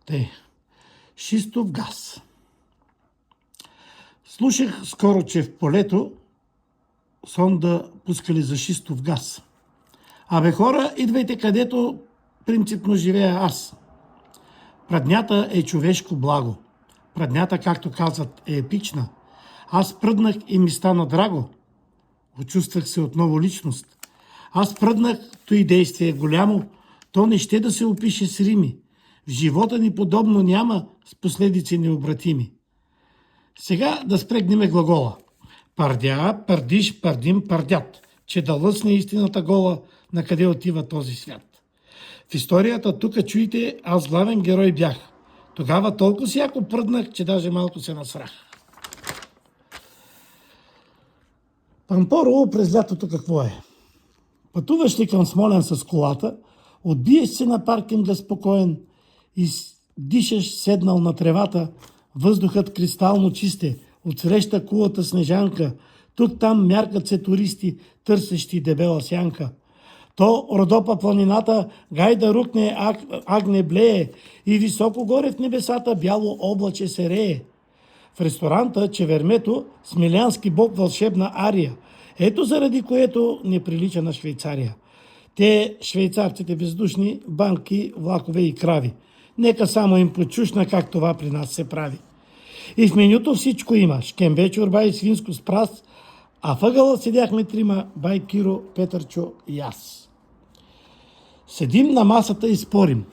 Тъй. Шистов газ. Слушах скоро, че в полето сонда пускали за шистов газ. Абе хора, идвайте където принципно живея аз. Праднята е човешко благо. Праднята, както казват, е епична. Аз пръднах и ми стана драго. Очувствах се отново личност. Аз пръднах, той действие голямо, то не ще да се опише с рими. В живота ни подобно няма с последици необратими. Сега да спрегнеме глагола. Пардя, пардиш, пардим, пардят, че да лъсне истината гола, на къде отива този свят. В историята тук чуете, аз главен герой бях. Тогава толкова си яко пръднах, че даже малко се насрах. Пампорово през лятото какво е? Пътуваш ли към Смолян с колата, отбиеш се на паркинга спокоен и дишаш седнал на тревата, въздухът кристално чисте, отсреща кулата снежанка, тук-там мяркат се туристи, търсещи дебела сянка. То Родопа планината, гай да рукне агне блее и високо горе в небесата бяло облаче се рее. В ресторанта Чевермето смилянски бог вълшебна ария. Ето заради което не прилича на Швейцария. Те, швейцарците бездушни, банки, влакове и крави. Нека само им почушна как това при нас се прави. И в менюто всичко има. Шкембе, чорба и свинско с прас, а въгъла седяхме трима, бай Киро, Петърчо и аз. Седим на масата и спорим,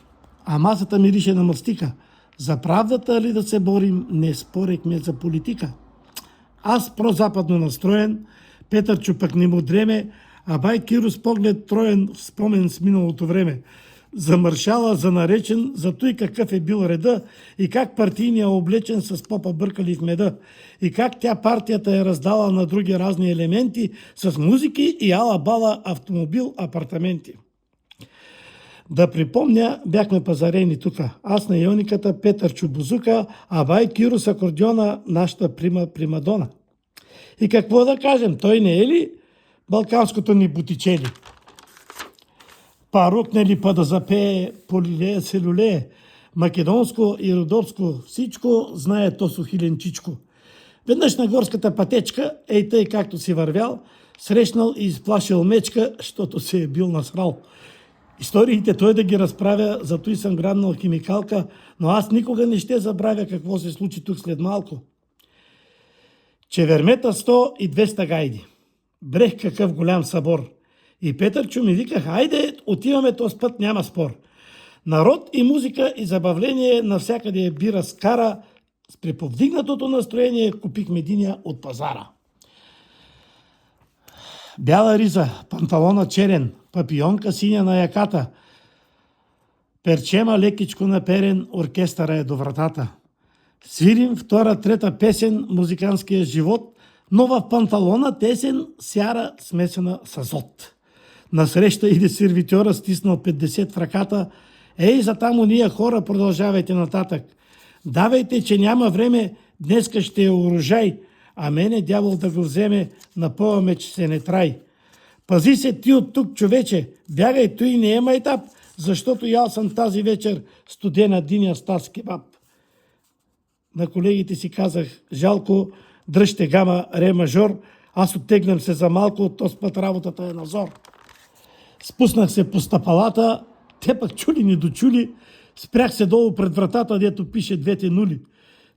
а масата мирише на мастика. За правдата ли да се борим, не спорехме за политика. Аз прозападно настроен, Петърчо пък не му дреме, а бай Киро с поглед троен в спомен с миналото време. За маршала, за наречен, за той какъв е бил реда и как партийния облечен с попа бъркали в меда и как тя партията е раздала на други разни елементи с музики и ала-бала автомобил, апартаменти. Да припомня, бяхме пазарени тука. Аз на иониката, Петърчо бузука, а бай Киро с акордеона, нашата примадона. И какво да кажем, той не е ли балканското ни бутичели? Парукне ли па да запее, полилея се люлее, македонско и родопско всичко знае то сухиленчичко. Веднъж на горската пътечка, ей тъй както си вървял, срещнал и изплашил мечка, защото се е бил насрал. Историите той да ги разправя, зато и съм грабнал химикалка, но аз никога не ще забравя какво се случи тук след малко. Чевермета 100 и 200 гайди. Брех какъв голям събор. И Петърчо ми вика, хайде, отиваме този път, няма спор. Народ и музика и забавление, навсякъде бира с кара, с приповдигнатото настроение купихме диня от пазара. Бяла риза, панталона черен, папионка синя на яката, перчема лекичко наперен, оркестъра е до вратата. Свирим втора, трета песен, музиканския живот, но в панталона тесен, сяра смесена с азот. Насреща иде сервитьора, стиснал 50 в ръката. Ей, за там уния хора, продължавайте нататък. Давайте, че няма време, днеска ще е урожай, а мене дявол да го вземе, напъваме, че се не трай. Пази се ти от тук, човече, бягай, той не е майтап, защото ял съм тази вечер студена диня с таз кебаб. На колегите си казах, жалко, дръжте гама, ре мажор, аз оттегнам се за малко, този път работата е на зор. Спуснах се по стъпалата, те пък чули не дочули, спрях се долу пред вратата, дето пише двете нули.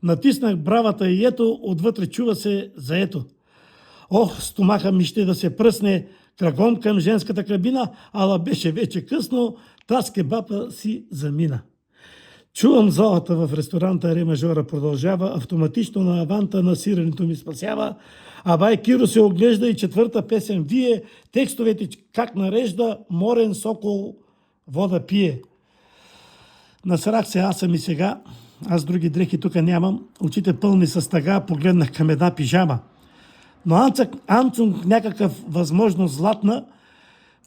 Натиснах бравата и ето, отвътре чува се заето. Ох, стомаха ми ще да се пръсне, кръгом към женската кабина, ала беше вече късно, таз кебапа си замина. Чувам залата в ресторанта, ре мажора продължава, автоматично на аванта на сиренето ми спасява, а бай Киро се оглежда и четвърта песен вие, текстовете как нарежда, морен сокол вода пие. Насрах се аз съм и сега, аз други дрехи тук нямам, очите пълни с тъга, погледнах към една пижама. Но Анцунг някакъв възможно златна,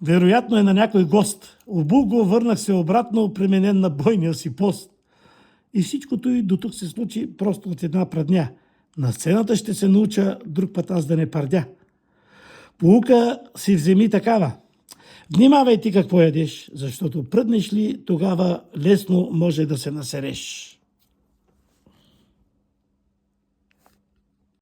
вероятно е на някой гост. Обул го, върнах се обратно, пременен на бойния си пост. И всичкото и до тук се случи просто от една прадня. На сцената ще се науча друг път аз да не пардя. Поука си вземи такава. Внимавай ти какво ядеш, защото пръднеш ли, тогава лесно може да се насереш.